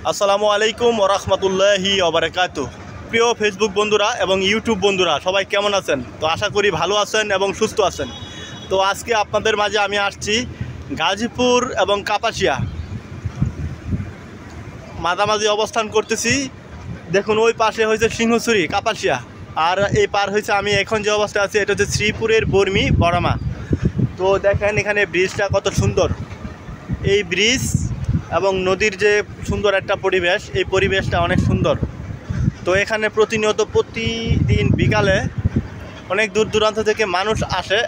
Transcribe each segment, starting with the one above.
আসসালামু আলাইকুম ওয়া রাহমাতুল্লাহি ওয়া বারাকাতুহু। প্রিয় ফেসবুক বন্ধুরা এবং ইউটিউব বন্ধুরা সবাই কেমন আছেন? তো আশা করি ভালো আছেন এবং সুস্থ আছেন। তো আজকে আপনাদের মাঝে আমি আসছি গাজীপুর এবং কাপাসিয়া মাঝামাঝি অবস্থান করতেছি। দেখুন ওই পাশে হয়েছে সিংহছড়ি কাপাসিয়া, আর এই পার হয়েছে আমি এখন যে অবস্থায় আছি এটা হচ্ছে শ্রীপুরের বর্মি বড়মা। তো দেখেন এখানে ব্রিজটা কত সুন্দর, এই ব্রিজ এবং নদীর যে সুন্দর একটা পরিবেশ, এই পরিবেশটা অনেক সুন্দর। তো এখানে প্রতিদিন বিকালে অনেক দূর দূরান্ত থেকে মানুষ আসে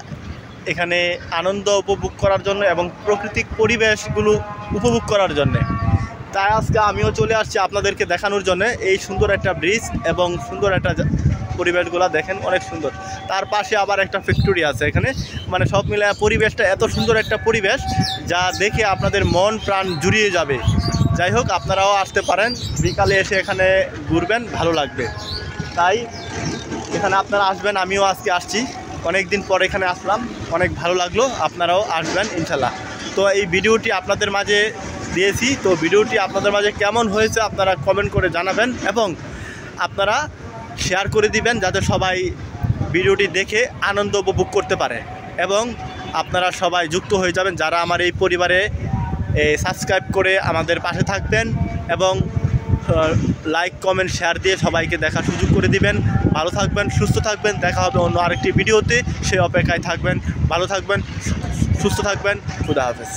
এখানে আনন্দ উপভোগ করার জন্য এবং প্রাকৃতিক পরিবেশগুলো উপভোগ করার জন্যে। তাই আজকে আমিও চলে আসছি আপনাদেরকে দেখানোর জন্য এই সুন্দর একটা ব্রিজ এবং সুন্দর একটা পরিবেশগুলো দেখেন অনেক সুন্দর। তার পাশে আবার একটা ফ্যাক্টরি আছে এখানে, মানে সব মিলে পরিবেশটা এত সুন্দর একটা পরিবেশ যা দেখে আপনাদের মন প্রাণ জুড়িয়ে যাবে। যাই হোক, আপনারাও আসতে পারেন, বিকালে এসে এখানে ঘুরবেন, ভালো লাগবে। তাই এখানে আপনারা আসবেন, আমিও আজকে আসছি, অনেক দিন পর এখানে আসলাম, অনেক ভালো লাগলো। আপনারাও আসবেন ইনশাল্লাহ। তো এই ভিডিওটি আপনাদের মাঝে দিয়েছি, তো ভিডিওটি আপনাদের মাঝে কেমন হয়েছে আপনারা কমেন্ট করে জানাবেন এবং আপনারা শেয়ার করে দিবেন যাতে সবাই ভিডিওটি দেখে আনন্দ উপভোগ করতে পারে এবং আপনারা সবাই যুক্ত হয়ে যাবেন যারা আমার এই পরিবারে সাবস্ক্রাইব করে আমাদের পাশে থাকবেন এবং লাইক কমেন্ট শেয়ার দিয়ে সবাইকে দেখার সুযোগ করে দিবেন। ভালো থাকবেন, সুস্থ থাকবেন, দেখা হবে অন্য আরেকটি ভিডিওতে, সেই অপেক্ষায় থাকবেন। ভালো থাকবেন, সুস্থ থাকবেন, খুদা হাফেজ।